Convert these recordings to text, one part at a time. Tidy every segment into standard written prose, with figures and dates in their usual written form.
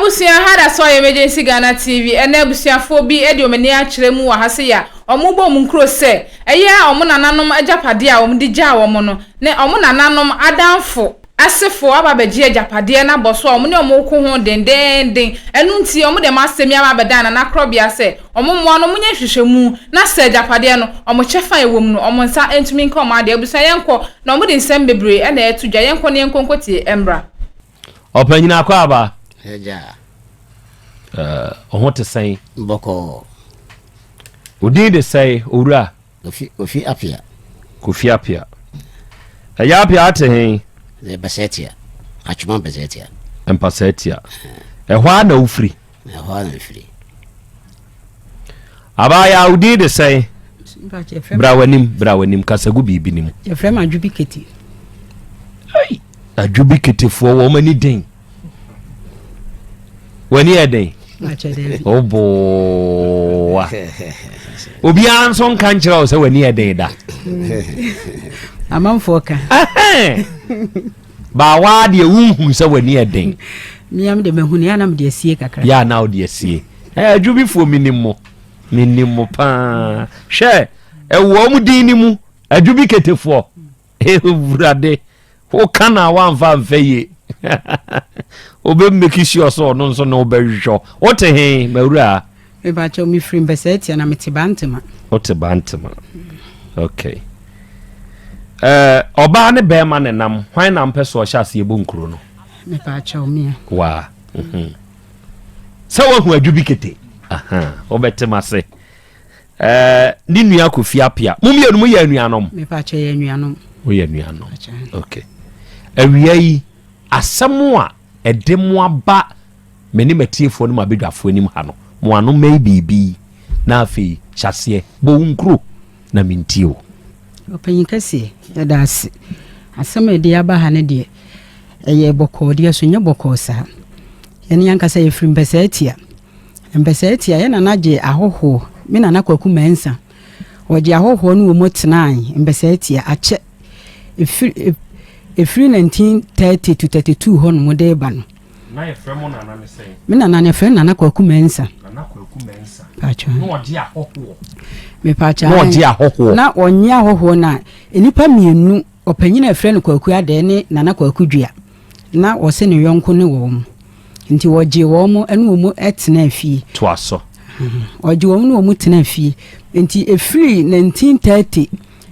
Abusia hada so emergency Ghana TV ene abusiafo bi e de omani a kire mu wa hase ya omubo mu nkro se eya omo nananom ajapade a omdi gya omo no ne omo nananom adanfo asefo ababeji ajapade na boso omo ne omo ko ho dendenden enu nti omo de masemi ababedan na krobia se omo mo no munye hwehwemu na se ajapade no omo chefa ewom no omo nsa entumi nka omo ade abusia yenko na omo de nsem bebre e na etudwa yenko ne yenko nkoti embra opanyina akwa aba Eja. Ohote say Boko. Udi de say ura. Ofi apia. Kofi apia. Ya apia ate hen. The basetia. Achuma basetia. Empasetia. Ehwa na ufri. Ehwa na ufri. Aba ya udi de say. Brawanim kasagu bibi nim. Your friend adjubiketi. Hey. Adjubiketi fo wo mani den. When you day, oh boy, Obi Anson can't you also when you day that a man for can. But why do you so when you day? Me am the Mahunianam, dear Siaka. Ya now, dear see. You before minimo pa. Share a woman dinimu, a duplicate for. Eh, brother, who can I want van fay? Obe make sure so no so no be sure. What a hey, Maura. Me ba cho mi free beset na meti bantema. What a bantema. Okay. Oba ne be ma ne nam. Hwan na mpeso sha se ebu nkuro no. Me ba cho mi. Wa. So hu adwubikete. Aha. Obetema se. Ni nua kofi apia. Mumie no mu ye anuanom. Me ba cho ye anuanom. Wo ye anuanom. Okay. Awia yi asemu a edemu aba meni metiefo no mabedwafo anim ha no mo anu mai bibi na afi hyase bo nkro na mentio opanyin kase da ase asem de aba ha ne de eye boko de so nya boko sa ene yanka sa yefrim besetia ye na naje ahoho me na nakwaku mensa oje ahoho no mo tenan besetia ache Efri 1930 to 32 hon mo de ba no na ye frem mo nana me say me nana ne frem nana kwaku mensa pacho no odi ahoho me pacha no odi ahoho na onye ahoho na enipa mienu opanyina frem kwaku ade ne nana kwaku dua na wo se ne yonko ne wo mu nti woje wo mu ene wo mu etena afie to aso oje wo mu no wo mu tena afie nti efri 1930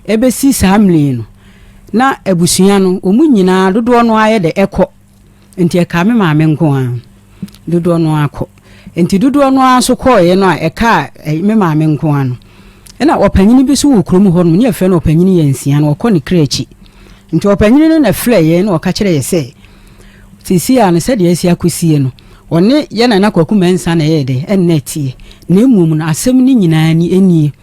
ebesi samle no na ebusuya no omunyina dodo no aye de ekọ nti eka me maame nko a dodo no akọ nti dodo no aso kọ ye no a eka me maame nko a no na opanyini bi so wo krom ho no ne afa na opanyini ye nsia no okọ ne krechi nti opanyini no na fle ye no oka kire ye se sisi a ne se de asia kosie no one ye na nakwaku mensa na ye de ennetie na emum no asem ni nyina ni enie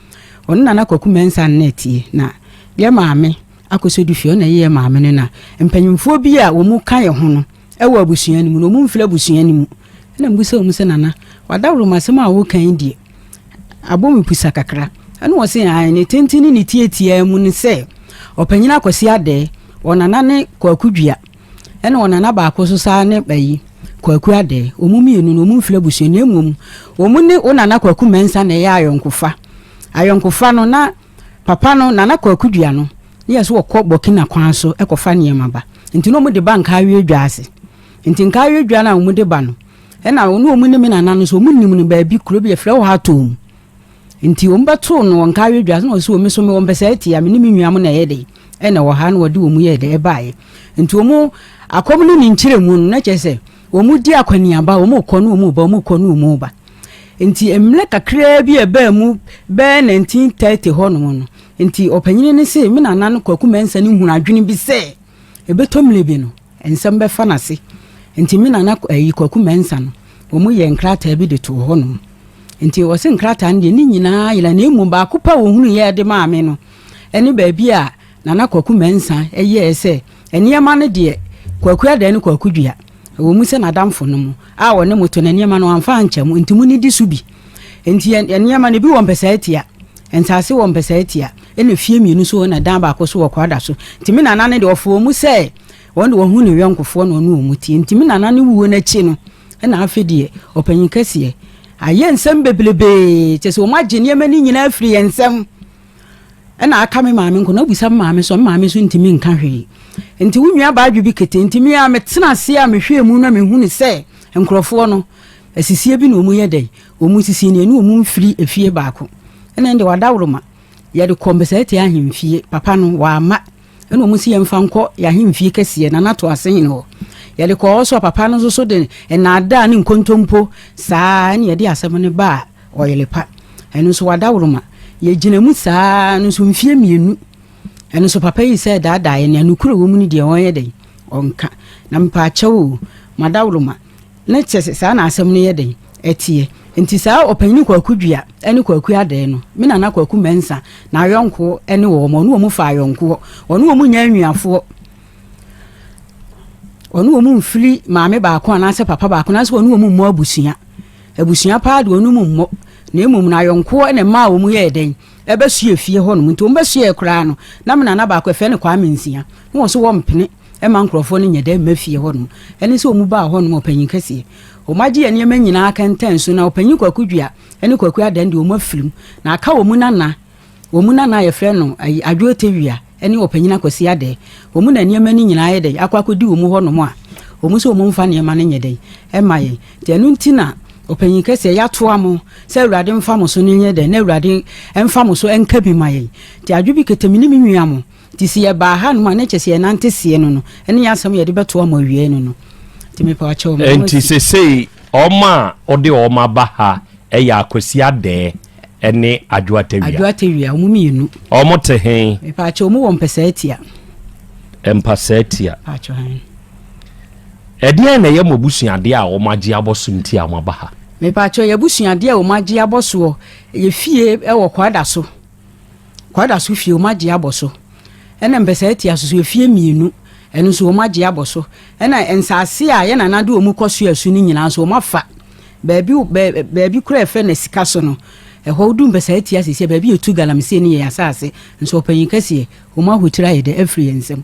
one na nakwaku mensa na netie na ye maame akosodu fio na ye maame ne na empanyimfo bi a wo mu kan ye ho no ewo abusua ni mu no mu mfira abusua ni mu na mbusa wo mu se nana wadawro masem a wo kan die abom pusa kakra ene wo se an ne tentini ne tietia mu ne se opanyina akosi ade onana ne kwakudua ene onana ba akoso sa ne bayi kwaku ade omumienu no mu mfira abusua ni emum wo mu ne onana kwaku mensa na ye ayonkofa no na papa no nana kwakudua no yes wo kọ bokina kwan so ekofa niema ba nti no mu de bank awie dwaase nti nka awie dwa na mu de ba no e na no mu ne me nana no so mu nim no ba bi kuro bi efra wo ha tom nti wo mbato no nka awie dwaase no so wo me so me wo mpesa ati ya me ni nnuam na ye de e na wo ha no wo de wo mu ye de e baaye nti wo mu akom no ni nkire mu no na chese wo mu di akwani aba wo mu kọ no wo mu ba wo mu kọ no wo mu ba nti emle kakra bi e ba mu be 1930 ho no nti opanyine ne se me nana no kwaku mensa ne hunu adwene bi se ebetomle bi no ensem be fa nase nti me nana kwaku mensa no wo mu ye nkrata bi de to ho no nti wo se nkrata ne ni nyina yela na emu ba kopa wo hunu ye de maame no ene ba bi a nana kwaku mensa eye se eniema ne de kwaku ade ne kwaku dua wo mu se na damfo no mu a wo ne moto na eniema no amfa ankyam nti mu ni di su bi nti eniema ne bi wo mpesa atia ensase wo mpesa atia ene fie mienu so na dan ba ko so wokwada so ntimi nana ne de ofo mu se won de wo hu ne yonkofo no no mu ti ntimi nana ne wuo na chi no na afedie opanyin kase aye nsem beblebe chese o magye niam ni nyina afiri ensem na aka me maame nko na busa maame so ntimi nka hwe nti wunua ba adwu bi kete ntimi a metena ase a mehwe mu na mehu ne se nkrofo no asisie bi na omu yedai omu sisi ne enu omu mfiri efie baako ene nde wadawroma ye de kombesete ahemfie papa no wa ama ene omu si yemfa nko ya ahemfie kase na nato asen ho ye de ko so papa no so de na ada ne nkontompo saa ne ye de asem ne ba Oyerepa ene so wadawroma ye ginemu saa no so mfie mienu ene so papa yi se dada ye ne anukuru wo mu ne de won ye den onka na mpa achewo madawroma na chese saa na asem ne ye den etie nti saa opanyin kwakudua ene kwaku ade no me na kwaku mensa na ayonko ene wo mo no mu fa ayonko ono wo mu nya nnuafo ono wo mu mfiri maame baako anase papa baako na so ono wo mu mo abusua pa de ono mu mo na emum na ayonko ene ma wo mu ye den ebesu efie ho no nti wo besu e kura no na me na baako efe ne kwa mensia no so wo mpene e ma nkrofo ne nyede mafie ho no ene so mu ba ho no opanyin kase o magye ene ma nyina aka ntenso na opanyin kwakudua ene kwaku adan de o mafirim na aka wo mu nana ye frɛ no adwotewia ene opanyin akwasi ade wo mu na niam ni nyina ayede akwakodi wo mu ho no mo a wo mu so wo mu mfa ne ma ne nyede e ma ye te enu ntina opanyin kase ya to amo se awurade mfa mo so ne nyede na awurade emfa mo so enka bi ma ye te adwobi ketemini minua mo ti si ye ba ha no ma ne kyese ye nante sie no ene ya asam ye de beto amo wie no timi pa acho mo enti sesei oma ode oma ba ha ya akwasi ade ene adwatewia omumienu omo te hen me pa acho mo wo mpesa etia acho hen ede na ye mobusuade a omagye aboso nti a maba ha me pa acho ye busuade a omagye aboso ye fie e wo kwada so fie omagye aboso ene mpesa etia so ye fie mienu eno so omagye aboso ena ensase a ye nana de omu koso asu ni nyina so omafa baabi kura efe na sika so no ho du mpesa etia sese baabi etu galamse ni ye asase nso opanyin kase omahotira ye de afri ensem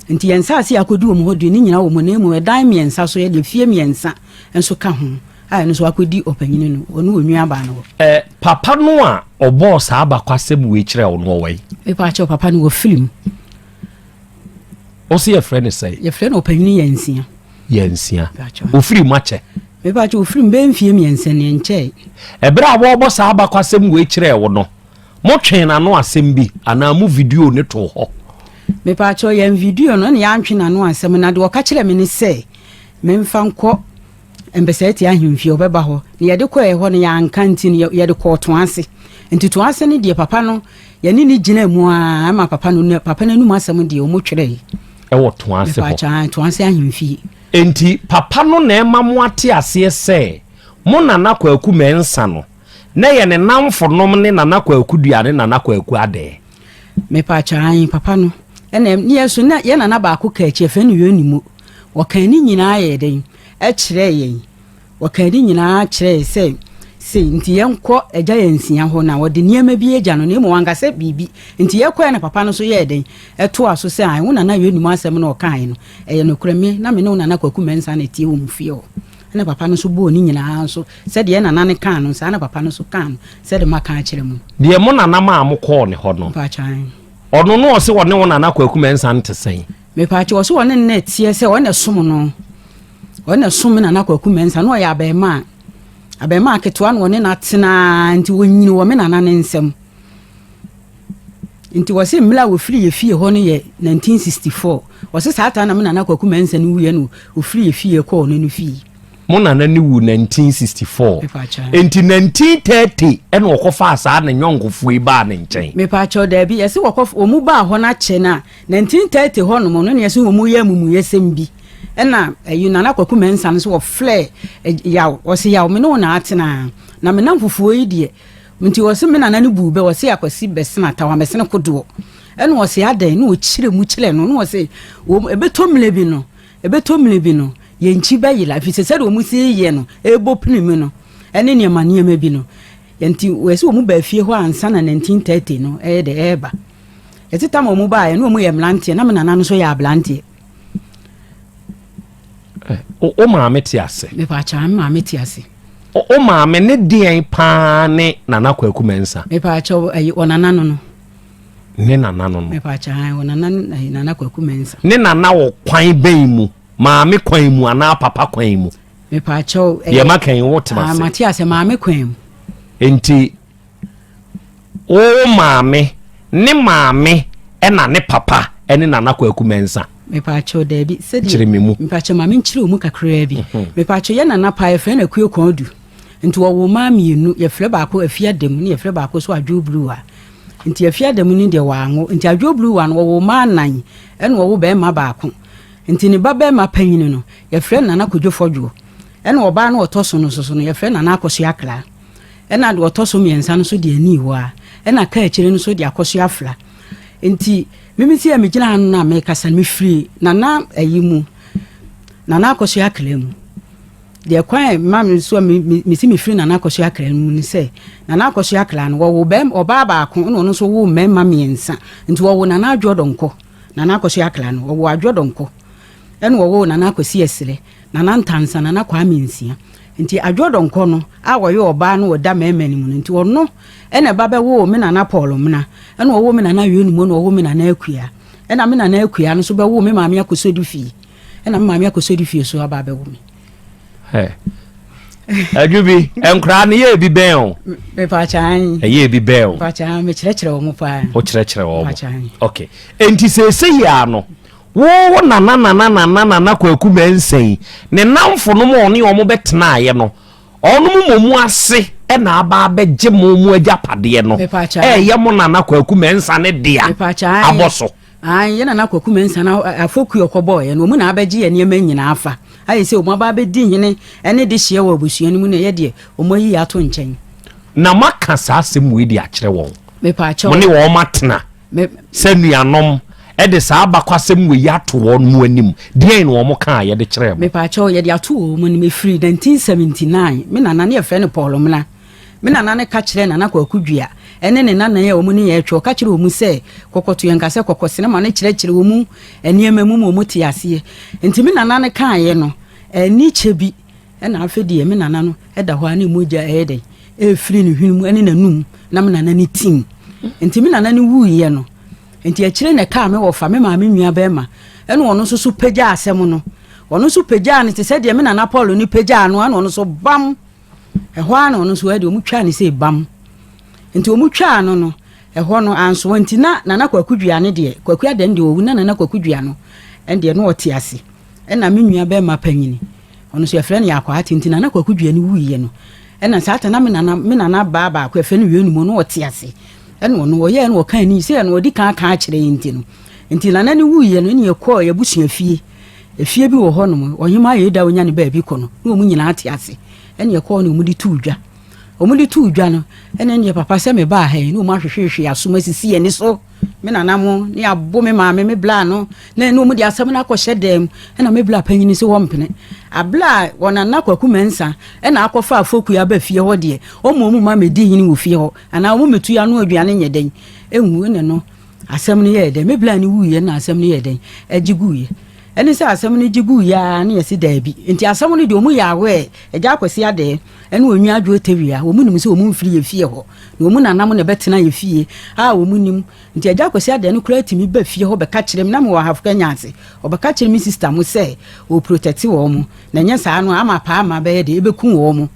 nti ensase akodu omu hodu ni nyina omu na emu edan miensa so ye de fie miensa enso ka ho a nso akodi opanyin no onu onua ba no papa no a obo sa abakwasem we kire wo no wai me pa acho papa no wo film o se ye friend say ye friend opanyin yensia o free mache me ba cho ofrim be mfie miense ne nche ebra abo sa abakwasem we kire wo no mo twen na no asem bi ana mu video ne to ho me pa cho ye video no ne ya ntwe na no asem na de o ka kire me ne se me mfa nko embeseti ahemfie obeba ho ne ye de ko ho ne ya nka nti ye de ko to ase nti to ase ne de papa no ye ni gina mu a ma papa no na nu asem de o mo twere e wo to ase ho to ase ahemfie enti papa no na ema mo ate ase se mo nana kwaku mensa no na ye ne namfo nom ne nana kwaku duane nana kwaku ade me pa chan papa no ene ne yeso na ye nana ba ko ka eche fe no yoni mu wo kan ni nyina ye den e kire ye wo kan ni nyina kire se nti ye nko eja ye nsia ho na wo de niema bi eja no ne mu wanga se bibi nti ye kwa na papa no so ye den e to aso se an wo nana yoni mu asem na o kan no e ye no kura me na me no nana kwaku mensa na tie wo mfie ho na papa no so bo ni nyina so se de nana ne kan no sa na papa no so kan se de maka akire mu de mo nana ma amko ne ho no pa chan ono no se wone wo nana kwaku mensa nte sen me pa che wo so wone na tie se wone som no wone som nana kwaku mensa no ya abema aketwa no wone na tena nti wonyini wo me nana ne nsem nti wose mla wo firi ye fie ho no ye 1964 wose saata na me nana kwaku mensa no wuye no wo firi ye fie ko no fie mo nana ni wu 1964 enti 1930 ene wokofa asa na nyonkofo iba ne nchen me pa cho da bi yesi wokofa omu ba ho na che na 1930 ho no no yesi omu ye mumu yesem bi ena nana kwaku mensa no so wo flare yaw wose yaw me no na atena na me namfufuo yi de nti wose me nana ne bube wose akwasi besena tawa mesene kodo ena wose adan no chire mu chire no no wose ebetomle bi no ye nchi ba yila fi se do mu si ye no ebo pnimi no ene ne mane ma bi no yenti wese omu ba fie ho ansa na 1930 no de eba etita mo mu ba ye no mu ye mlantie na me nana no so ya blantie o maame te ase me pa cha maame te ase o maame ne dean pa ne nana kwaku mensa me pa cha onana no ne nana no me pa cha onana nana kwaku mensa ne nana wo kwan ben mu maame kwan mu ana papa kwan mu me pa cha ye makan wo temase mate ase maame kwan mu enti o maame ne maame ena ne papa ene nana kwaku mensa me pa cha da bi se di me pa cha maame nchire mu kakra bi me pa cha ye nana pa ye fe na kue kon du nti wo maame yenu ye fre ba ko afia dem ne ye fre ba ko so adwo blue a nti afia dem ni de wango nti adwo blue wa no wo ma nan ene wo be ma ba ko nti ni ba be ma panyin no ye fre nana kodwo fodwo ene wo ba na otoso no so no ye fre nana akoso akra ena de otoso miensa no so de ani ho a ena ka akire no so de akoso afla nti mimi si amigina na me kasa me free nana ayimu nana akoso akra mu de kwan mam so me si me free nana akoso akra mu ni se nana akoso akra no wo be oba ba ko no so wo mema miensa nti wo nana adwodonko nana akoso akra no wo adwodonko ena wo nana akosi esire nana ntansa nana kwa mensia nti adwodonko no a wo ye oba no da memani mu nti ono ena baba wo me nana Paul mna ena wo me nana yenu mu no wo me nana akua ena me nana akua no so be wo me maame akosodi fi ena me maame akosodi fi so aba be wo me Ajubi enkra ne ye bi ben o me pa chan ye bi ben o pa chan me kire wo mu pa o kire wo okay enti se ya no wo nana kwaku mensen ne namfo no mo ne o mo betena ye no onu mo ase e na aba beje mo agapade no ye mo nana kwaku mensa ne dia aboso ye nana kwaku mensa na afoku yokobo ye no mo na abeje ye ne nyina afa ayi se o mo aba be di hene ene de hye wo abusuani mu ne ye de o mo yi ato nchen na maka sa asem we di akere won me pa cha mo ne wo matena se nuanom e de sa abakwasem we ya to won mu anim de no mo ka ye de kire me pa cha ye de ato wo mu ni me free 1979 me nana ne ye fe ne Paul mna me nana ne ka kire nana kwaku dua ene ne nana ye wo mu ne ye twa ka kire wo mu se kokoto ye nkase kokosene ma ne kire wo mu eniema mu mo ti ase enti me nana ne ka ye no ni chebi ena afedi me nana no e da ho ani moja e de e free ne hwinu ene nanum na me nana ne tim enti me nana ne wu ye no enti akire ne ka me wo fa me ma me nua be ma ene wono so pagya asem no wono so pagya ne te se de me nana Paul ni pagya no ana wono so bam e ho ana wono so e de o mu twa ne se bam enti o mu twa no no e ho no anso enti na nana kwaku dua ne de kwaku adan de owu na nana kwaku dua no ende no oti ase ena me nua be ma panyini ono so efre ne yakwa ati nana kwaku dua ne wuye no ena sata na me nana ba kwa efre ne wienu mu no oti ase ena ono wo ye no kan ni se no odi kan akire nti no nti nana ne wuye no ne yekọ ye busua efie bi wo ho no ohima ye da onya ne ba bi kọ no no mu nyina ati ase ena yekọ no mu di tuudwa omudi tuudwa no ena ne papa se me ba ha no mu ahwehwehwe asoma sisi eni so me nana mo ne abo me maame me bla no na no mu di asem na akọhye dem ena me bla panyini se wo mpene abla wona na kwaku mensa ena akọfa afoku ya ba fie ho de o mu ma me di hini wo fie ho ana mo metu ya no aduane nyeden enwu ne no asem ne ye de me bla ne wuye na asem ne ye den agiguye eni se asem ne jigu ya ne yesi daabi nti asem ne de omu ya we eja akwese ade ene onwa adwo tewia omu nim se omu mfiri ye fie ho na omu nanam ne betena ye fie omu nim nti eja akwese ade ne kura timi ba fie ho be ka kirem na mo hafuka nyanse obeka kirem sister mo se o protect wo mu na nya saa no ama pa ama be de ebeku wo mu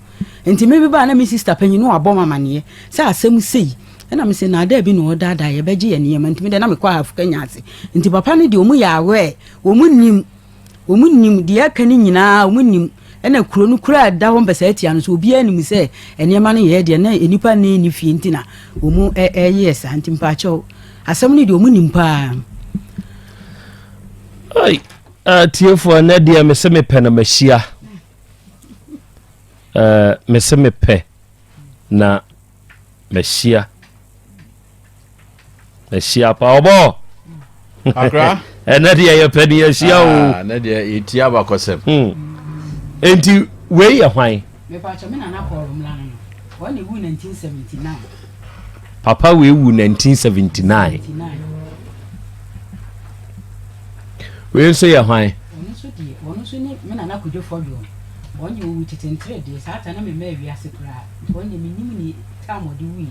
nti me bi ba na mi sister panyi no aboma mane se asem sei ena me se na ada bi no dada ye beje ye ne nti me de na me kwa hafuka nyanse nti papa ne de omu ya we omu nim de aka ni nyina omu nim ena kuro no kura da ho mpesa atia no so obi anim se enema no ye de na enipa ne ni fie ntina omu yes anti mpacho asem ne de omu nim pa ai tiefo na de me se me pe na machia me se me pe na machia pa obo akra ena de ye pe ni ahia o na de etia ba kosem enti we ye hwan me pa cho me nana Paul mlano no woni wu 1979 papa we wu 1979 we so ye hwan oni so One soon, men are not good for you. One you will take in 3 days, I tell me maybe as a cry. One you mean time or do we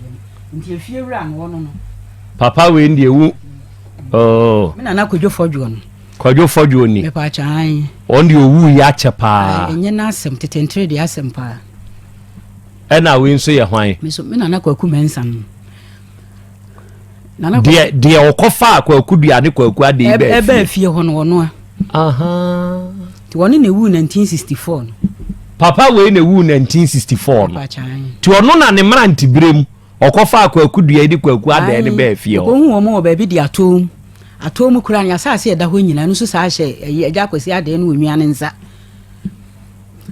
until if you run one. Papa we ndi ewu. Oh. Men are not good for you. Kwajo fojo ni. Me pa chan. On the owu ya chepa. Enye na asem tete 3 days asem pa. Na we nso ye hwan. Me so men na kwaku mensan. Nana de okofa kwaku duane kwaku ade ebe fie ho no wono a. Aha. Ti woni na wu 1964. Papa we na wu 1964. Pa chan. Ti ono na ne mranti brem. Okofa kwaku duane kwaku ade ne be fie ho. Ko hu omo ba bi di atom. Atom kura ni asase eda ho nyina no so sa hye agya kwasi ade no onwia ne nsa.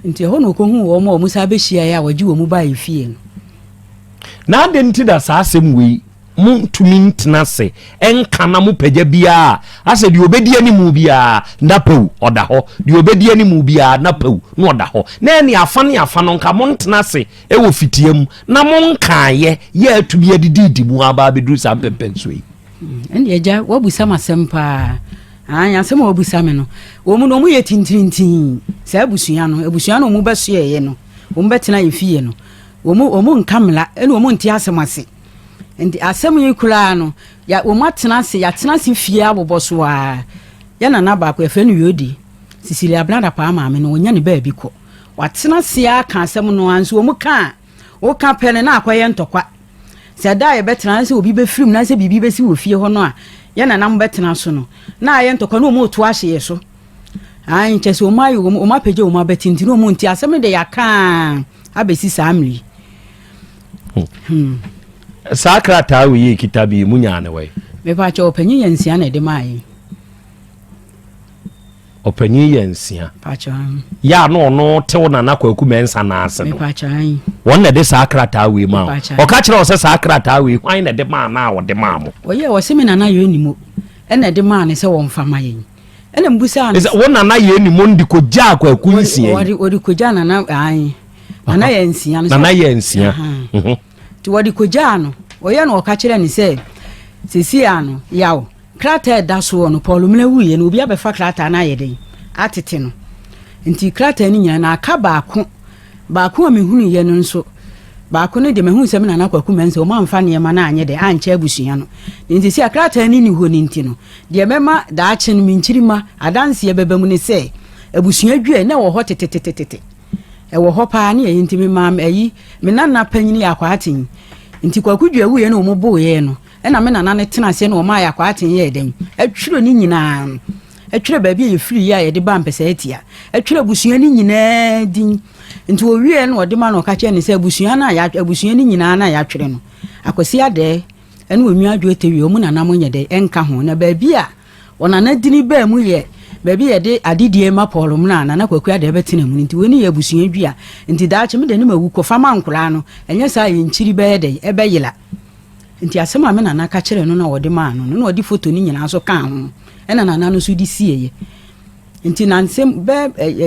Nti ho no ko hu wo mo musa be hia ya wagi wo mu ba ifie. Na ade nti da sa asem we mu tumi ntena se enka na mu pagya bia ase de obedi animu bia na pew oda ho de obedi animu bia na pew no oda ho na eni afa no nka mo ntena se e wo fitiam na mo nka ye atumi adidi mu aba bedu sa pepenso yi. Ndi eja wabusa masempa anya sema wabusa me no wo mu no mu ye tintintin sa abusua no mu beso ye no wo mu betena yefie no wo mu nkamla ene wo mu nti asemase ndi asem yi kura no ya wo matena se ya tena se fie aboboso a ya na ba ko efe no yodi Cecilia blanda pa ma me no wonya ne ba bi ko watena se aka asem no anso wo mu ka wo ka pele na akwaye ntokwa se da ye betena se obi be film na se bibi be si wo fie ho no a ye na nam betena so no na ye ntokwa no mu to ahye ye so ai nche se o mayi o ma peje o ma betinti no mu nti asem de ya ka abesi samli Sakrata we kitabi munya ne we. Me pa cha opanyi yansia na de mai. Opanyi yansia. Pa cha. Ya no te na kwaku mensa na ase no. Me pa cha ai. Won na de sakrata we ma. O ka kire o se sakrata we hwan na de ma na wo de ma mo. Oye wo se me nana yo ni mo. E na de ma ne se wo mfa ma yen. E na mbusa na. Won nana ye ni mo ndi ko ja kwaku nsia. Odi ko ja nana ai. Nana yansia no. Nana yansia. Ti wodi ko ja no. Oye no ka kire ni se sisi ano yawo krata da so no Paul mle wuye no obi abefa krata na yeden atete no nti krata ni nyina na aka baako amehunu ye no nso baako ne de mehu se me na kwaku mense o ma mfa ne ma na anye de anche abusua no nti si krata ni ho ni nti no de mema da ache no minchirima adanse ebeba mu ne se abusua dwe na wo ho tetetetete e wo ho pa ne ye nti me ma ayi me nana panyini akwa atin nti kwaku dwe wuye no mo bo ye no na me nana ne tena se no ma ya kwa atin ye den atwiro ni nyina atwiro ba bi ye free ya ye de ba mpesa etia atwiro busua ni nyina din nti wo wie no de ma no ka che ne se busua na ya busua ni nyina na ya twire no akosi ade ene wo nwa adwo etewi o mu nana mo nye de enka ho na ba bi a wona na dini ba mu ye ba bi ye de adidie ma Paul mu na kwaku ade be tena mu nti woni ye busua dwi a nti da ache me de ne mawu ko fama nkura no enye sa ye nchiri be ye de ebe yila nti asema me nana ka kire no na wode ma no na wode foto ni nyina so kan ho ena nana no so di sieye nti nansem be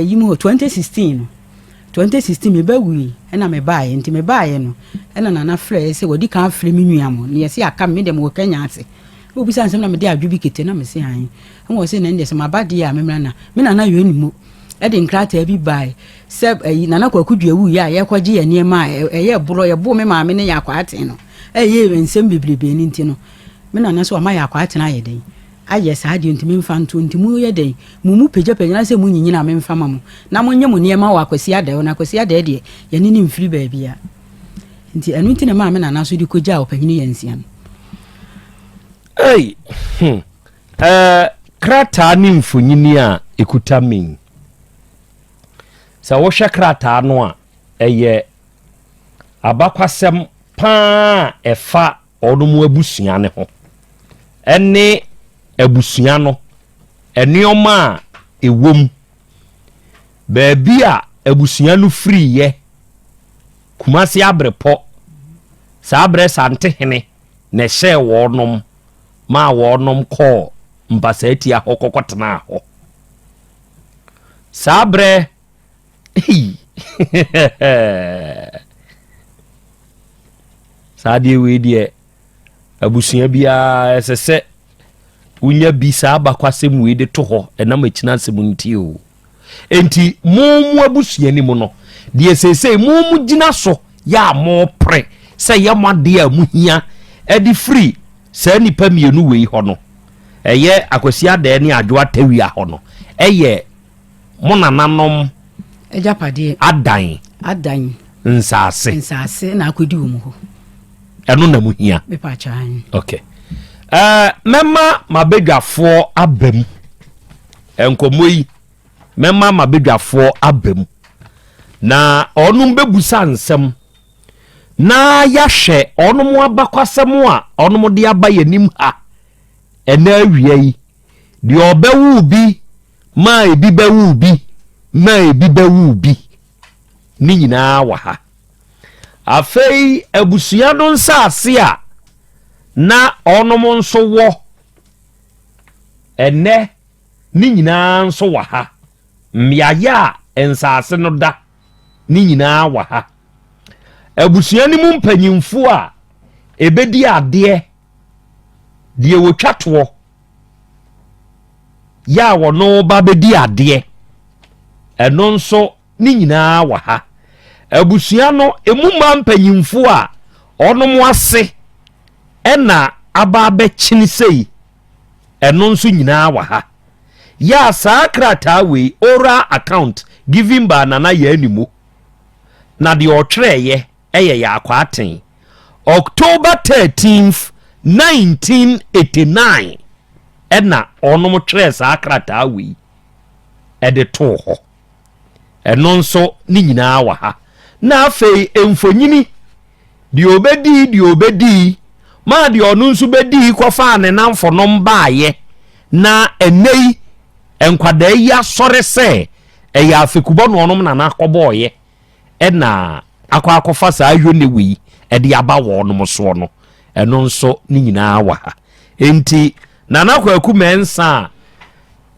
yimu 2016 me ba wi ena me baaye nti me baaye no ena nana frɛ se wodi kan frɛ me nua mo ne yesi aka me dem wo Kenya ase obi san sem na me de adwubi kete na me se han wo se na ndese mabade a me mra me nana yo animo e de nkrata bi baaye se nana kwaku duawu ya ye kwaje ye ne ma ye buro ye bo me ma me ne ya kwa aten no ye nsem biblibe ni nti no me nana so ama ya kwa atena ye den aye sa ade ntimi mfa nto ntimu ye den mumu peja na se mu nyinyina me mfa mamu na monye mu ne ma wa kwasi ade na kwasi ade de ye ni mfiri ba bia nti anu nti na ma me nana so di koja opanyini yansia no krata ni mfonyini a ekuta min sa wo hwe krata no a eye abakwasem pa efa onumu abusua ne ho ene abusua no enioma ewom baabi a abusua no free ye kumasi abrepo sa abre sante hene ne hye wonom ma wonom ko mpasati ahokokotena ho sa abre saade we die abusua bia esese unya bi sa abakwasem we de to ho enam akina asem nti o enti mu abusuani mu no de sesei mu gina so ya mo pre se ye mode a mu hia edi free sa nipa mienu wei ho no eye akosia de ne adwo atawia ho no eye monananom ejapade adan nsase na akodi wo mu ho eno na mu hia me pa chan okay mema mabedwafo abam enkomoyi mema mabedwafo abam na onum bebusa nsem na yahwe onum abakwasem a onum de aba yanim ha ena awie yi de obewu bi ma ebi bewu bi ma ebi bewu bi ni nyina wa ha afei abusua no nsase a na onum nso wo ene ni nyina nso wa ha mmiaya ensase no da ni nyina wa ha abusua ni mu mpanyimfo a ebedi ade de wotwato ya wono ba bedi ade eno nso ni nyina wa ha abusua no emu ma mpanyimfo a onom ase ena aba be chini sei eno nso nyina wa ha ya sakrata we ora account giving ba nana ya animu na de otwereye eye ya akwaten October 13th 1989 ena onom twerɛ sakrata we ede to ho eno nso ni nyina wa ha na afei emfonyini di obedi ma di onu nso bedi kofa ne namfo nom baaye na enei enkwada yi asore se eya afekubo no onom na nakoboye ena akwakofa sa ahwo ne wi ede aba wo onom so no eno nso ni nyina wa ha enti na nakwaku mensa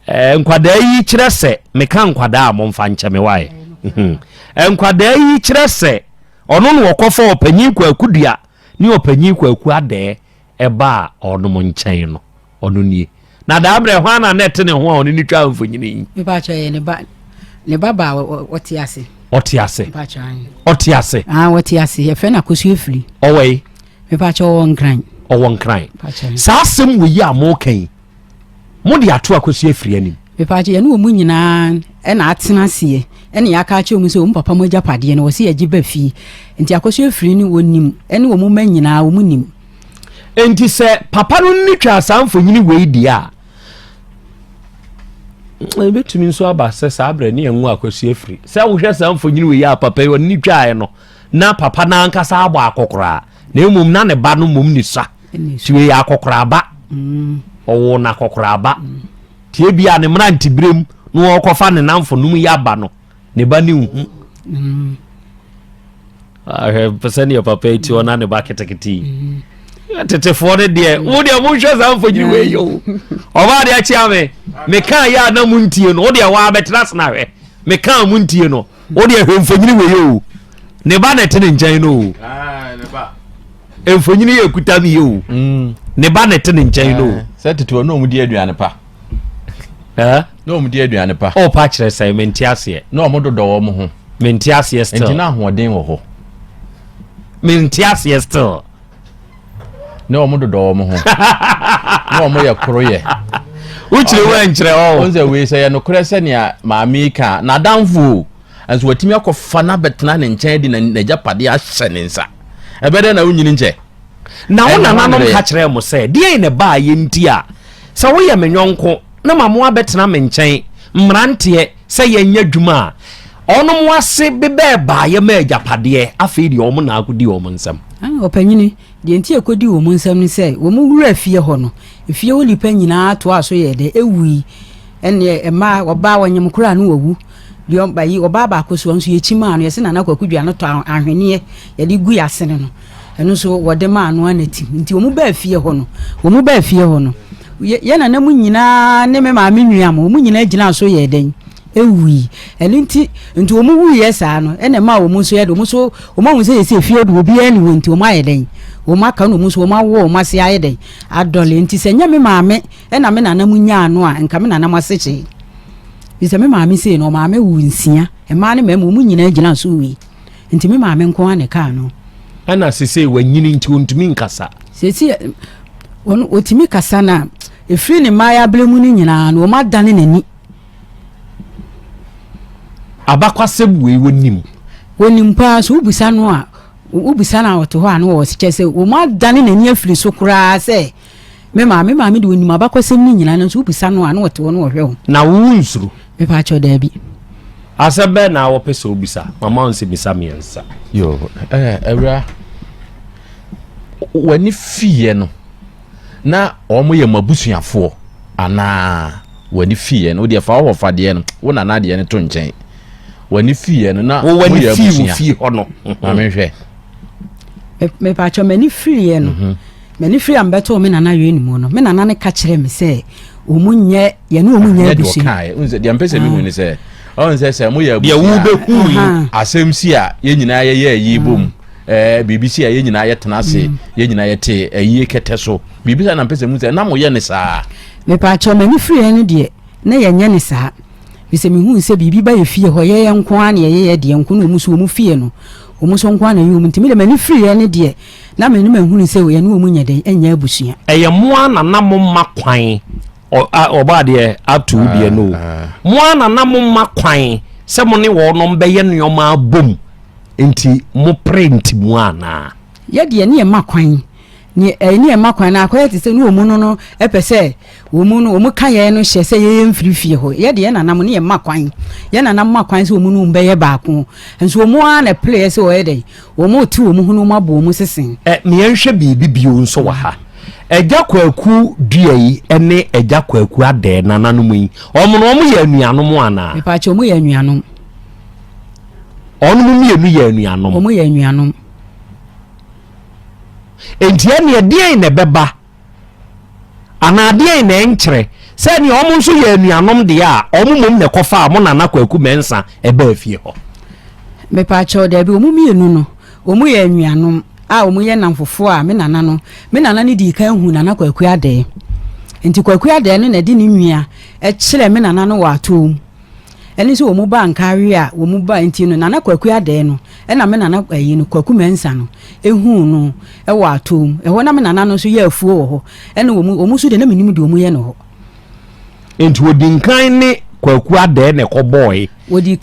enkwada yi kire se meka nkwada a momfa ncheme wae enkwada yi kire se ono no wokofa opanyin kwakudua ni opanyin kwaku ade eba onom nchen no ono nie na da abre hwa na net ne ho ono ni twa mfonyini me ba cha ye ne baba otiase otiase ye fe na kosu efiri owei me ba cha won kran sa sem wo yi amokan mo de ato akosu efiri ani me ba cha ye no mu nyina e na atena sie ene ya ka cha omu se omu papa mo japade ne wo se ye giba fi nti akosu efiri ni wonim ene wo mu manyina wo mu nim enti se papa no ni twa samfonyini wei dia ebetumi nso aba se sabre ne enwu akosu efiri se wo hwe samfonyini wei ya papa yo ni twa no na papa na ankasa agbo akokora na emum na ne ba no mum ni sa ti wei akokora ba owo na akokora ba tie bia ne mra ntibrem no okofa ne namfo num ya ba no ne ba ni hu pesani ya papa iti ona ne ba keteketi tete fore de wo de mo hwe samfonyini wei yo oba de achi ame me kan ya na muntie no wo de wa betras na hwe me kan muntie no wo de hwemfonyini wei yo ne ba na tene njan no ne ba emfonyini ye kuta mi yo ne ba na tene njan no se tete no mu di aduane pa no mu di aduane pa o pa kire sai mentiase no mo dodo wo mo ho mentiase still entina ahoden wo ho mentiase still no mo dodo wo mo ho no mo ye kroye uchire we nchire o onze we say no kure se ne maami ka na danfo anso watimi akofa na betena ne nchen di na japade ahye ne nsa ebede na unyini nche na wona nanom ka kire mo se de ne ba ye ntia se wo ye menwonko na mamo abetena me nchen mrante se ye nya dwuma onom wase bebe ba ye ma japade afi di omo na akodi omo nsam opanyini de ntia kodi omo nsam ni se wo mu wura fie ho no fie wo lipa nyina to aso ye de ewui ene ema oba wanyem kura no wawu biom bayi oba ba akoso nso ye chima no ye se na nakwadua no to ahwene ye de gu yasene no eno so wode ma ano anati nti wo mu ba fie ho no ye na namu nyina ne me ma menua mo mu nyina gina so ye den ewui elinti nti wo mu wu ye sa no ene ma wo mu so ye do mu so wo ma mu se ye fie do obi ani wo nti wo ma ye den wo ma ka no mu so wo ma wo ma se aye den adole nti se nya me ma me ena me na namu nya ano a nka me na na maseche bisa me maame sei no maame wu nsia e ma ne mamu mu nyina gina so wi nti me maame nko ane ka no ana sese wanyini nti ontumi nkasa sesi on otimi kasa na efiri ne maya blemu ni nyina no ma dane nani abakwasem we wonim pa so ubisa no a ubisa na woto ho anu wo se chese wo ma dane nani afiri so kura se me maame de wonim abakwasem ni nyina no so ubisa no anu woto no wo hwe na wo nsuru me pa cho da bi asebe na wo pese obisa mama onse bisa miensa yo ewra wani fie no na omo ye mabusuafo ana wani fie no de fa wo fade no wo na de ne to nchen wani fie no na wo wani fie ho no amenhwe me pa cho mani fie no mani fie ambeto me nana yɛ nimu no me nana ne ka kyerɛ me sɛ omunye ye no omunye abusu unze de ampese mi hu ni sɛ on se mo ye abusu ye wo be hu asɛm si a ye nyina ye yi bom BBC a ye nyina ye tenase ye nyina ye te ayi kete so BBC na ampese mu sɛ na mo ye ne saa me pa cho mani fie no de na ye nye ne saa bise mi hu sɛ bibi ba ye fie hɔ ye nko an ye de nko no mu so mu fie no omuso nko an ye mu ntimi de mani fie no de na me no hu ni sɛ ye no mu nya de enya abusua eye mo ana na mo makwan oba de atu de no mo ana na mo makwan sɛ mo ne wo no mbɛyɛ nneɔma bom enti mo print mu ana ye de ne makwan ni ne makwan na akoya te sɛ no mu no epese wo mu no wo mu ka ye no hye sɛ ye mfirifie ho ye de na nam ne makwan ye na nam makwan sɛ wo mu no mbɛyɛ baako enso wo mu ana play sɛ wo ye de wo mu ti wo mu hu no mabo mu sesen me yenhwɛ bibi bio nso wa ha eja kwaku dua yi ene eja kwaku ade nananom yi omo no omo ye anuanom ana me pa che omo ye anuanom onom mienu ye anuanom omo ye anuanom entia ne de ne beba ana de ne enkyere se ne omo nso ye anuanom de a omo mom ne kofa mo nana kwaku mensa eba afie ho me pa che de bi omo mienu no omo ye anuanom a omo ye namfofo a me nana ne di kan hu nana kwaku ade enti kwaku ade no na di ne nwia e kyere me nana no wa atom eni so omo ba nkare a omo ba enti no nana kwaku ade no e na me nana ayi no kwaku mensa no ehu no e wa atom e ho na me nana no so ye afuo wo ho e na omo so de na menim de omo ye no ho enti odinkan ne kwaku ade ne ko boy odi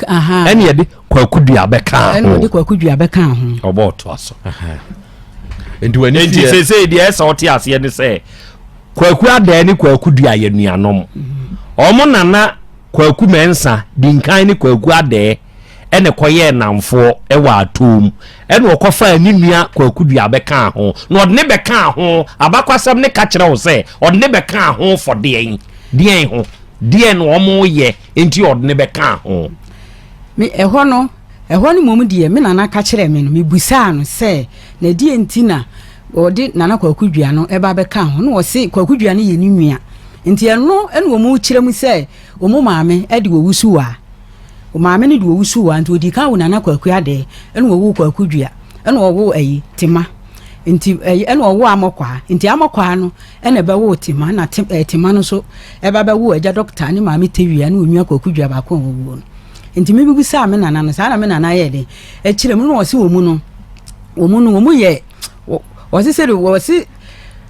eni ye de kwaku dua beka eni odi kwaku dua beka ho obo to aso enti wani enti sese de esa oti ase ne se kwaku ade ne kwaku dua ye nuanom omo nana kwaku mensa dinkan ne kwaku ade ene koye namfo e wa atom ene okofa ani nua kwaku dua beka ho na odne beka ho abakwasam ne ka kire wo se odne beka ho for den ho den no omo ye enti odne beka ho me ehɔ no mom die me nana ka kire me no me busa no se na die enti na odi nana kwaku dua no eba beka ho no wo se kwaku dua no ye ni nua enti eno ene wo mu kire mu se wo mu maame e de wo wusuwa wo maame ne de wo wusuwa enti odi ka wo nana kwaku ade ene wo wu kwaku dua ene wo wo ayi tema enti ene wo wo amokwa enti amokwa no ene be wo tema na tema no so eba be wo agya doctor ne maame tewia ne onua kwaku dua ba ko wo no enti me bibu sa me nana no sa na me nana ye de e kire mu no wo se wo mu ye wo se de wo se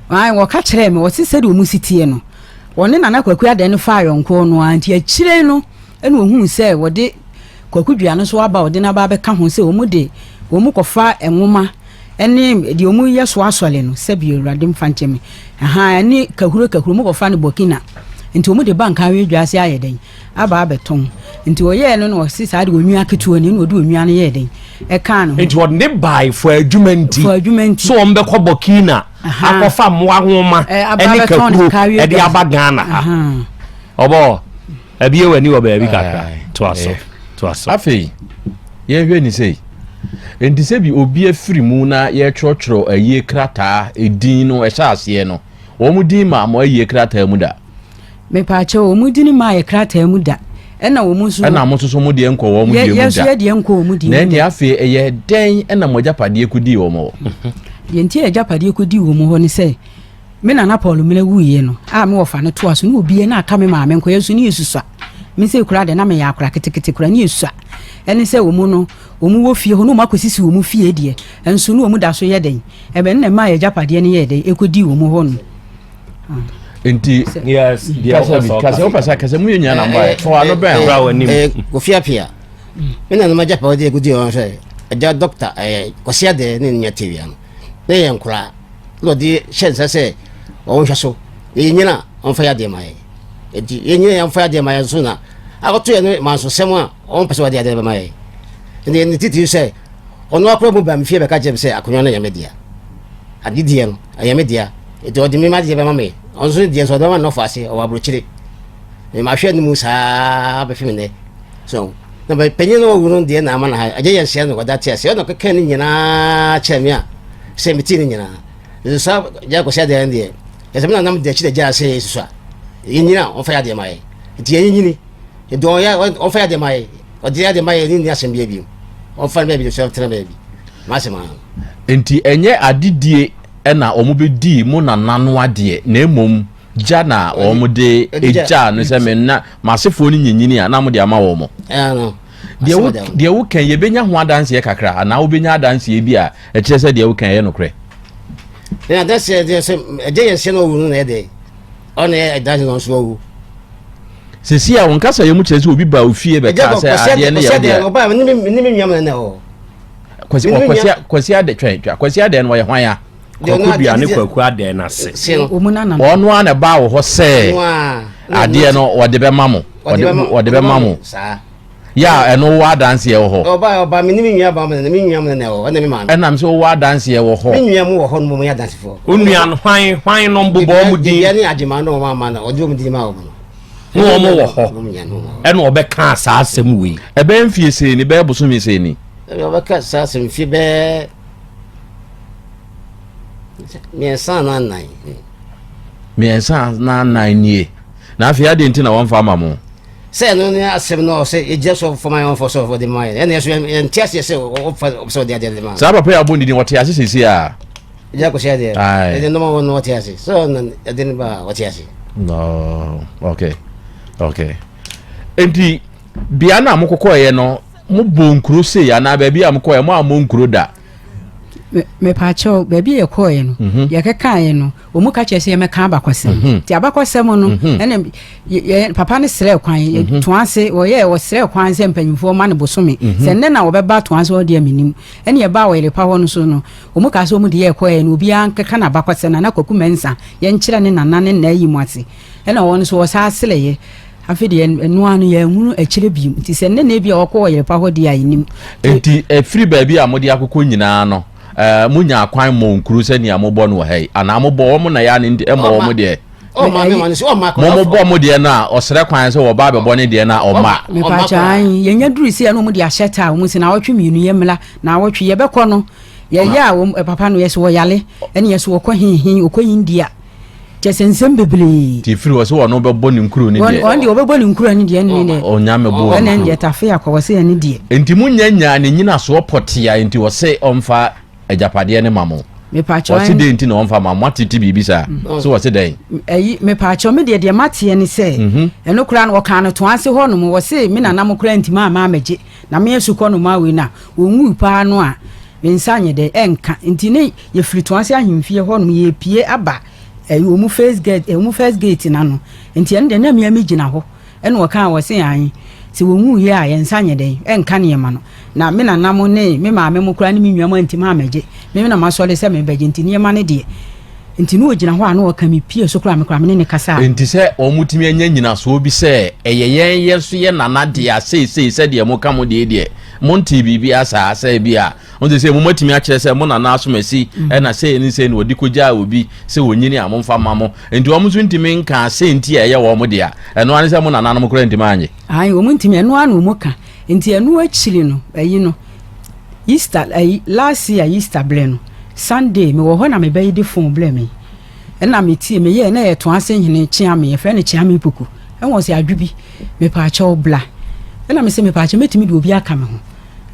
ai wo ka kire me wo se de wo mu sitie no woni nana kwaku ade no fa yonko no anti a kire no ene wo hu se wo de kwaku dua no so aba wo de na ba be ka ho se wo mu kofa enwoma ene de wo mu ye so asole no se bi urade mfanche me ene kahuro mu kofa ne bokina nti omu de bank awe dwase ayeden aba abeton nti oye no no si sa de onwua ketuo ni no de onwua no yeden e kan no nti won ne buy for adwumenti so on be kobokina akofa moa homa ene kakuro e de aba Ghana obo abie wani wo ba bi kakra to aso afi ye hwe ni sei enti se bi obi afiri mu na ye twotworo ayie krata edin no e sha ase no wo mu din ma mo ayie krata mu da me pa che o mu dini ma ye krata mu da ena wo mu so ena mo so mo de enko wo mu de mu da yesu ye de enko wo mu di na ni afi eye den ena mo japade kudi wo mo ye nti e japade kudi wo mo ho ni se me nana Paul mele wuye no a me wo fa ne to aso no obi na aka me ma me nko yesu ni yesu sa me say kura de na me ya kura ketekete kura ni esua ene say wo mu no wo mu wo fie ho no makosisi wo mu fie de enso no wo mu da so ye den e be na ma ya japade ne ye de ekodi wo mu ho no enti yes kase o pasa kase mu nya namba for ano ben ra wani Ofia pia me na ma japade ekodi on say eja doctor kosia de ne nya TV an ne yen kura lo di shensa say o hwaso yenyina on fa ya de mai enti yenyina on fa ya de mai so na akoto ye no manso sema on pese wa de mai enti titi say ono akro mu ba mfie be ka je say akonyo na yamedia adidie no yamedia enti odi me ma de be mama on so die so do ma no fa ase o abrochire me ma hwe ni mu sa be fimi ne so na be penye no wuru de na ama na ha aje ye sia no kwada tia se no keke ni nyina chemi a se miti ni nyina so ja ko sia de ndie ya semna nam de chide ja se so yinyina on fa ya de mai ti yinyini e do ya on fa ya de mai o di ya de mai ni asem bia bi on fa be bi so tra be bi ma se ma enti enye adidie na omo be di mu na nano ade na emom ja na omo de eja no se me na masefo ni nyinyini a na mo de ama wo mo no de wo kan ye benya ho adanse ye kakra na wo benya adanse ye bi a e kire se de wo kan ye no kre na adanse de se eje ye se no wuru na de on e adanse no so wu sisi a won kasa ye mu kire se obi ba ofie be ka se ade ne ye de oba ni mi nyam na o kwasi ade twa kwasi ade no ye hwan ya kokubia ne kwaku ade na se ono ana ba wo ho se ade no wode be mamo wode be mamo ya eno wa dance ye wo ho oba mi ni mi nwa ba mi nwa mo na o na mi ma enam so wa dance ye wo ho mi nwa mo wo ho no mo ya dance fo onua no hwan no mbobọ mu din ya ni agema no ma na odi o mu din ma o no mo wo ho eno obeka asa asem we ebe mfie se ni be boso mi se ni obeka sa asem fi be miensa na nine nie na afia de nti na won fa mamo se no ni asem no se e just for my own for so for the mind and yes entiase se so de man sa papa ya bondi ni wote ase sisi a ja ko se de e no mo no wote ase so na de ni ba wote ase no okay enti bia na mokokọ ye no mo bonkuro se ya na ba bia mokọ ye mo amonkuro da me pacho baby ye koye no ye keka ye no omu ka chese ye me ka abakosem ti abakosem no ene papa ne sere kwan to ase wo ye wo sere kwan se mpanyimfo ma ne bosome se ne na wo beba to ase wo de aminim ene ye ba wo Oyerepa ho no so no omu ka so omu de ye koye no obi an keka na abakosem na kwaku mensa ye nkyere ne nana ne na yi mu ase ene wo no so wo sa asele ye afide enu anu ye hunu akire bi ti se ne na bi wo ko Oyerepa ho de ayinim enti free baby amodi akoko nyina no munya kwan mo nkuru se ni amobọ no hei ana amobọ mo na ya ne emo mo de o ma me man se o ma ko mo bo mo de na osere kwan se wo ba be bo ne de na o ma me pa chan ye nya duru se no mo de ahyeta wo se na wotwe mienu ye mla na wotwe ye bekọ no ye ya wo papa no ye se wo yale ene ye se wo kọ hinhin okoyindia jesensem beble ti free wo se wo no be bo ni nkuru ni de on de wo be bo ni nkuru ni de ne o nya me bo ene de tafe akọ se ne de enti munya nya ne nyina so potia enti wo se omfa ejapade ne mamo me pacho o se de enti na omfa mamo atiti bibi sa so wo se den me pacho me de matie ni se eno kura no kan no to ase ho no mo wo se me na nam kura ntima ma meje na me yesu ko no ma we na onwu pa no a me nsanye de enka enti ne ye firi to ase ahemfie ho no ye pie aba omu first gate na no enti ende na me amegina ho eno wo kan wo se an si wonwu ye a ye nsanye de enka ne ma no na me na nam ne me ma me mukura ne me nwa ma ntima ameje me na masole se me beje ntini ma ne de ntini ogina ho ana o ka me pie so kura me kura me ne kasa enti se omutimi anya nyina so bi se eye ye so ye nana de a se de mo ka mo de monti bibi asa bi a on se mo matimi a kire se mo nana so masi e na se ni se ni odi koja obi se wonyini a mo mfa mamo enti o mo so ntimi nka se enti eye wo mo de a eno ane se mo nana no mo kura ntimi anye ai o mo ntimi eno anu mo ka enti enu achiri no ayi no Easter last year Easter bleno Sunday me wo ho na me bayi de phone blame me na me tie me ye na ye to ase hene chia me ye fe ne chia me puku en wo se adwubi me pa cha obla na me se me pa cha metimi de obi aka me ho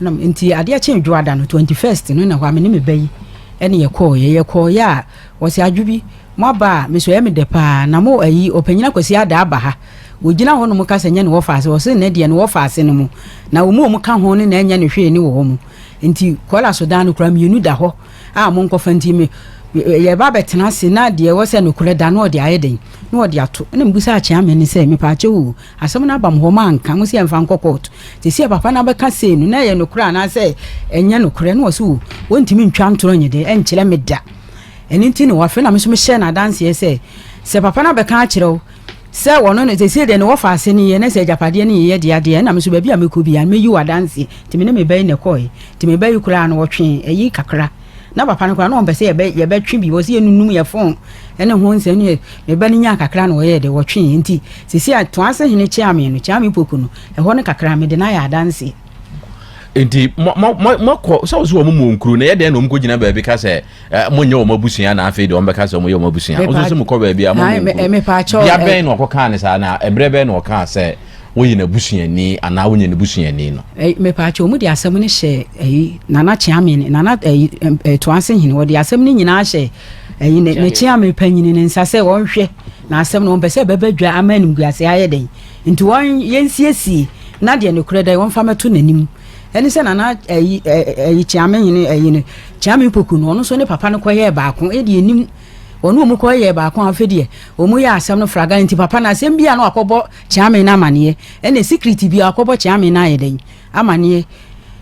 na enti ade a chen dwada no 21st no na ho me ne me bayi ene ye ko ya wo se adwubi mo ba me so ye me de pa na mo ayi opanyina kwasi ada aba ha ogina ho no mu ka se nya ne wo faase wo se ne de ne wo faase no mu na wo mu ka ho ne na nya ne hwe ni wo mu nti kola Sudan kura mienu da ho a mo nkofa nti me ye ba betena se na de wo se no kura da no de ayeden no de ato na mbusa a chairman ni se me pa che wo asem na bam ho man kan mo se emfa nkokot te se papa na be ka se no na ye no kura na se enya no kura no so wo ntimi ntwa ntoro nye de enkyere me da eni nti no wa fe na me so me share na dance ye se papa na be ka kire se wono no se de no wo fa ase ni ye na se japade ni ye de ade na me so ba bia me ko bia me yi wa dance ti me na me bai ne koi ti me bai kura na wo twen eyi kakra na papa no kura na on be se ye be twen bi wo se enunum ye fon ene ho nse ni me ba ni nya kakra na wo ye de wo twen nti se se to ase hene chiame no chiame poku no e ho ne kakra me de na ya dance enti mo so wo mo nkuru na ye de no mko gina ba bi ka se mo nye wo mabusuya na afi de wo be ka se mo ye wo mabusuya o so mo ko ba bi am me pa cho ya ben no ko kan ni sa na ebre ben no ka se wo yi na busuya ni ana wo nye na busuya ni no me pa cho mo de asem ni hye nana chiame ni nana to ase hene wo de asem ni nyina hye ne chiame panyini ni nsa se wo hwe na asem no be se bebadwa amanim guase ayeden nti won yensiesi na de ne kura da won fa meto nanim eni se nana chiame hene chiame poku no no so ne papa no koye ba ko e de enim onu mu koye ba ko afedie o mu ya asem no fraga nti papa na asem bia no akobo chiame na amane ene secret bia akobo chiame na ayeden amane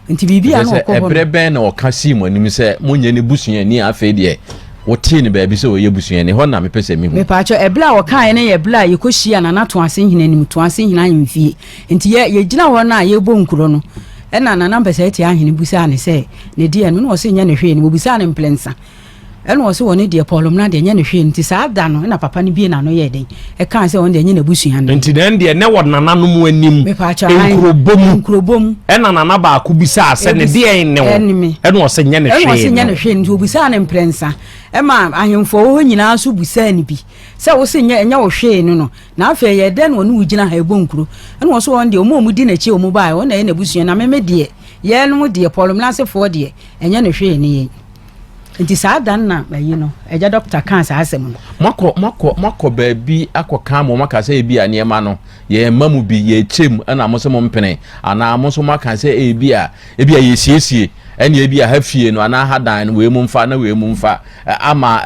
nti bibia no akobo ebre ben na o ka si mo anim se mo nye ne busuya ni afedie wote ni ba bi se o ye busuya ni ho na me pese mi hu me pa cho ebla o kan ne ye bla ye koshia na na to ase hina nim to ase hina mfie nti ye gina ho na ye bo nkuro no ena na number say ti ahene busa ne se ne die no no se nya ne hwe ne busa ne mplensa ena wo se woni die polom na de nya ne hwe nti sa da no na papa ne bie na no ye den e kan se won de nya ne busua no nti den de ne wod nana no mu anim enkrobom ena nana ba ko bisa se ne de ne wo ena wo se nya ne hwe ena wo se nya ne hwe nti busa ne mplensa ema ahemfo wo nyina so busa ne bi se wo se nya wo hwe no na afa ye den wo ne ugina ha ebo nkuro ena wo so won de omo di na chi omo ba wo na ye na busua na me de ye no de polom na se fo de enya ne hwe ne ye nti saa dan na bayi no eja doctor kan saa asem no mako ba bi akoka mo maka se bi anema no ye mamu bi ye chem na mo se mo mpene ana mo so maka se e bi a ye siesie ene e bi a hafie no ana hadan we mu mfa na we mu mfa ama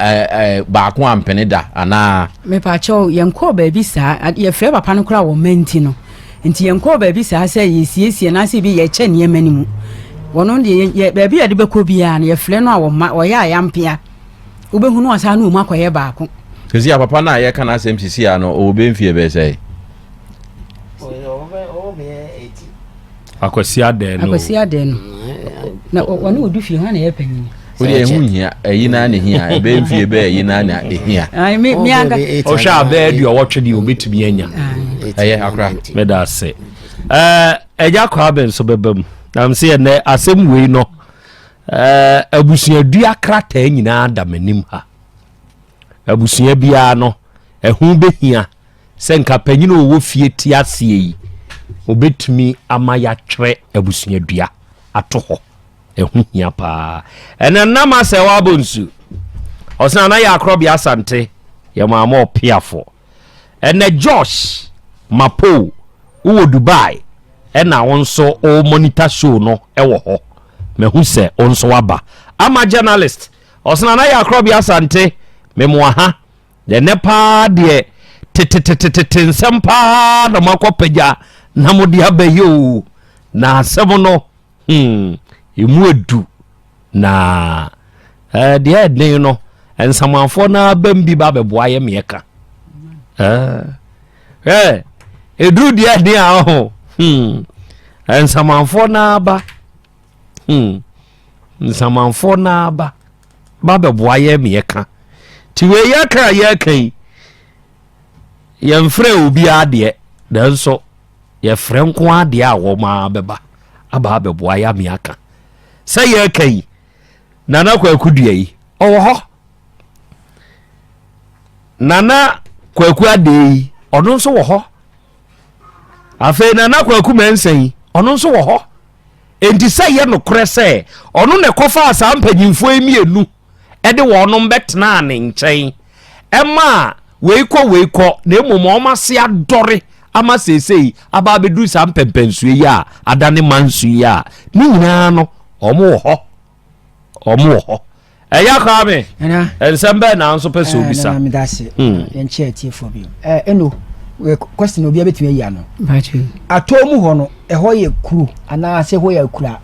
ba ko ampene da ana me pa cho ye nko ba bi saa ye frɛ papa no kura wo menti no nti ye nko ba bi saa se ye siesie na se bi ye che ne manimu wono de ye ba bi ade beko bia na ye frɛ no a wo ya yampia wo be hunu asa no mu akoye ba ko sisi ya papa na ye kana asem sisi ya no o be mfie be sei akwasi ade no na wono odu fie ha na ye panyin odi ehun hia eyi na ne hia e be mfie be eyi na na ehia ai me anga o sha be du wotwe de obetumi anya eye akra me da se eja kwa ben so bebam na mse ne asem wei no abusua dua krata nyina da manim ha abusua bia no ehu behia se nka panyina owo fie ti ase yi obetumi ama ya twere abusua dua ato ho ehu hia pa ena nama se wa bonsu osana na ya akrobia asante ya maamo piafo ena Josh Mapo wo Dubai ena wonso o monitor show no ewo ho mehu se onso aba ama journalist osana na ya akrobia asante memwa ha de nepa de nsɛmpa na makɔpagya na mode abayo na asɛm no emu edu na de eden no ensamanfo na bambi ba beboa ye meka edru de eden a ho ensamanfo na ba ensamanfo na ba beboa ye meka tiwe yaka yakan yemfre obi ade danso yefre nko ade a wo ma beba aba beboa ya miaka sai yakan nana kwakudua yi owo ho nana kwaku ade yi ono nso wo ho afa nana kwaku mensan ono nso wo ho enti sai ye no kore se ono ne kofa asa mpanyimfo emienu ede wo no mbetena ne nkyɛn ema weiko na emom omase adore ama sesei aba bedu sa mpempensuye ya adane mansuye ya ni nyina no omo ho eya ka me ensembe na nso pese obisa na me dase yen che tiefo bi eno question obi abetumi ya no atomu ho no eho ye kuru ana se ho ya kura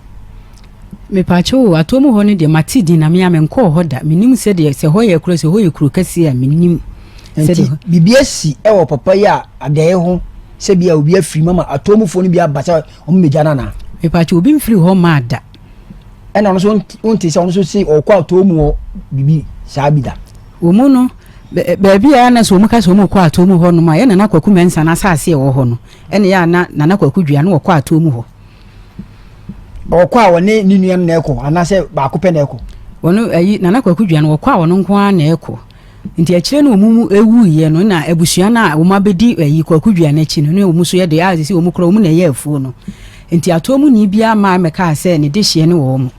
me pacho atomu ho ne de matidi na me amenko ho da minim se de se ho ye kuru se ho ye kuru kase ya minim se de bibiasi ewo papa ya adaye ho se bia obi afiri mama atomu fo no bia basa o meja na me pacho obi mfiri ho ma da ena no so unti se ono so si okwa atomu ho bibi sa bida omu no baabi ya na so mu ka so mu kwa atomu ho no ma ye na kwaku mensa na asase e wo ho no ene ya na kwaku dua no kwa atomu ho okwa woni ni nua na eko ana se ba ko pe na eko wono ayi na kwaku dua no kwa wono nko na eko nti akire no omu ewu ye no na abusua na wo ma bedi ayi kwaku dua na chi no ne omu so ye de ya se omu kro omu na ye afuo no nti atomu ni bia ma meka se ne de hye ne wo mu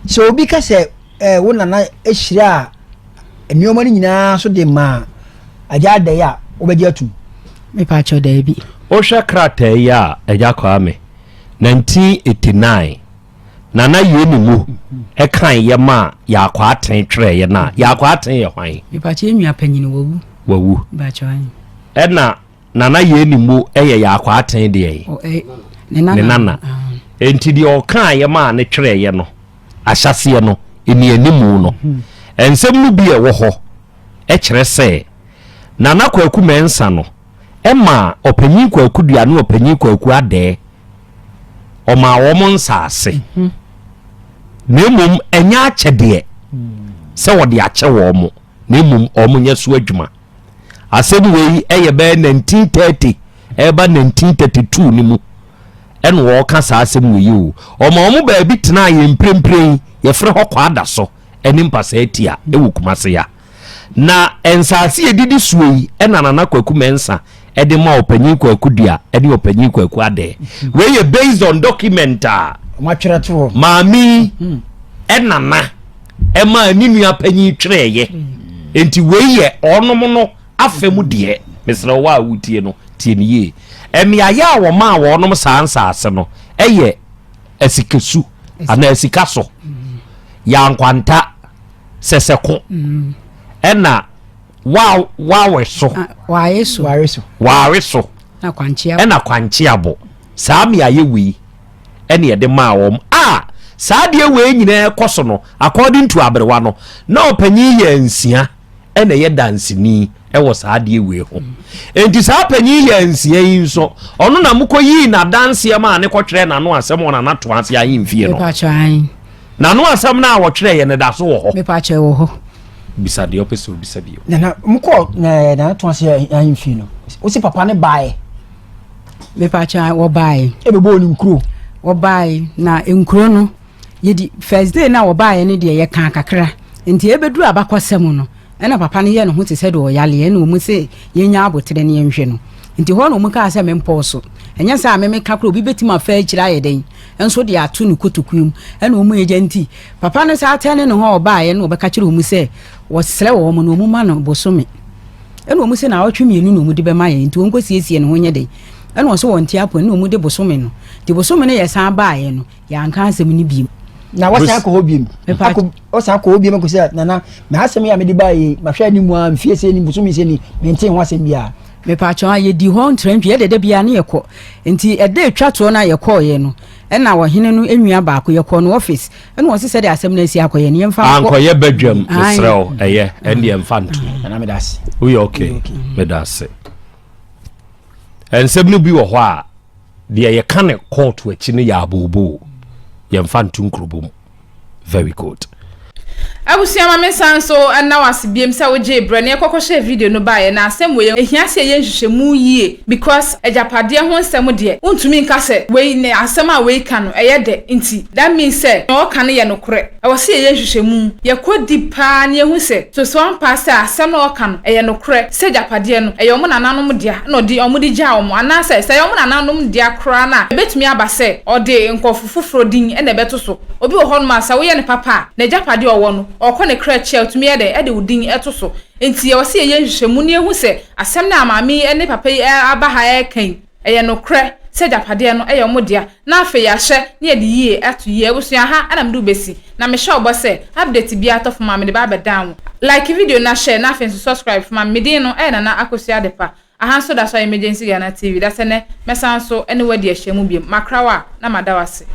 so obi ka se wo na ehira enioma ni nyina so de ma aja da ya obedi atum me pa cho da bi o hwe krata ya eja kwa me 1989 nana yeni mu e kan ye ma ya kwa aten twere ye na ya kwa aten ye hwan me pa che nua panyin wawu ba cho an na nana yeni mu eye ya kwa aten de ye ne nana enti di o kan ye ma ne twere ye no ahyase no eni animu no ensem no bi e wo ho e kire se nana kwaku mensa no ema opanyin kwaku dua no opanyin kwaku ade o ma wo mon saase nemum enya akyede se wo de akye wo mo nemum o mo nya so adwuma asem wei eye be 1930 eba 1932 ni mu en wo ka saasem wei o ma mo ba bi tena ye mprempren ye fre ho kwa da so eni mpasa etia ewu kumase ya na ensase edidi suoi enanana kwaku mensa ede ma opanyin kwaku dua ede opanyin kwaku ade we ye based on documenta ma twere to maami enana ema aninu apanyin twere enti we ye onom no afemu de mesra wa wutie no tie ne ye emi aya wo ma wo onom sansase no eye asikesu ana asikaso ya nkwanta seseko ena waweso na kwanchia ena kwanchiabo saami ayewi ene ye de ma wom saade we nyina ekoso no according to abrewa no na opanyi ye nsia ene ye dansini ewo saade we ho enti sa panyi ye nsia yin so ono na mukoyi na danse ma ne kwotwere na no asem ona na to ase ayin fie no na no asem na wotwere ye ne da so wo ho me pa che wo ho bisa de opeso bisa bio na mko na to ase ayin fie no o si papa ne bae me pa che wo bae e be bo ni nkuro wo bae na nkuro no yedi first day na wo bae ne de ye kan kakra enti e beduru abakwasem no ena papa ne ye no ho te se de o yale ena o mu se ye nya abotere ne ye nhwe no nti ho no mu ka se me mposo enya sa me kakra obi betima fa akira ye den enso de ato ne kotokuum ena o mu ye nti papa ne sa atene ne ho o bae no obeka kire o mu se wo sere wo mo no mu ma no bosome ena o mu se na awotwe mienu no mu de be ma ye nti won kosiesie ne ho nye den ena o so won ti apo ena o mu de bosome no de bosome ne ye san bae no ya nka asem ne biem na wasa ko hobiem wasa ko hobiem ko se na me hasem ya me di bae ma hwa ni mu a mfie se ni bosome se ni menten ho asem bia me pa cho ye di ho ntrenhwe ye de bia ne yekọ nti ede twato na yekọ ye no ena wo hene no enua ba ko yekọ no office ena wo se de asem na si akoye ne yemfa anko ye bedwam Israel eye ende yemfantu na me das we okay me das ensem no bi wo ho a de ye ka ne court wachi ne ya abobo yemfantu nkrobom very good abusia ma mesanso na wasebiem sa woje bre ne kokoshe video no bae na asem we ehia se ye nhwehwemu yie because ejapade ho nsem de untumi nka se we ne asem a we ka no eye de nti that means say no ka ne ye no kore e wo se ye nhwehwemu ye kodi pa ne hu se so so ampa se asem no ka no eye no kore se ejapade no eye omo nananom dia no di omo di ja omo ana se omo nananom dia kora na betumi aba se o de nkofufufro din e na beto so obi wo ho no ma sa wo ye ne papa na ejapade owo no okọ ne kra chia otumi e de udin eto so enti ye wose ye hwehwemu ne ehu se asem na amami ne papa yi aba ha e kan eye no kra se japade no eye omodia na afa ya hye ne ye de yie ato yie ebusua ha ana mdu besi na me sha obo se update bia to for mama de ba down like video na share na afa subscribe for mama me no na akosua de pa ahanso da so emergency Ghana TV da se ne mesan so anywhere de ahyemu biem makrawa na madawase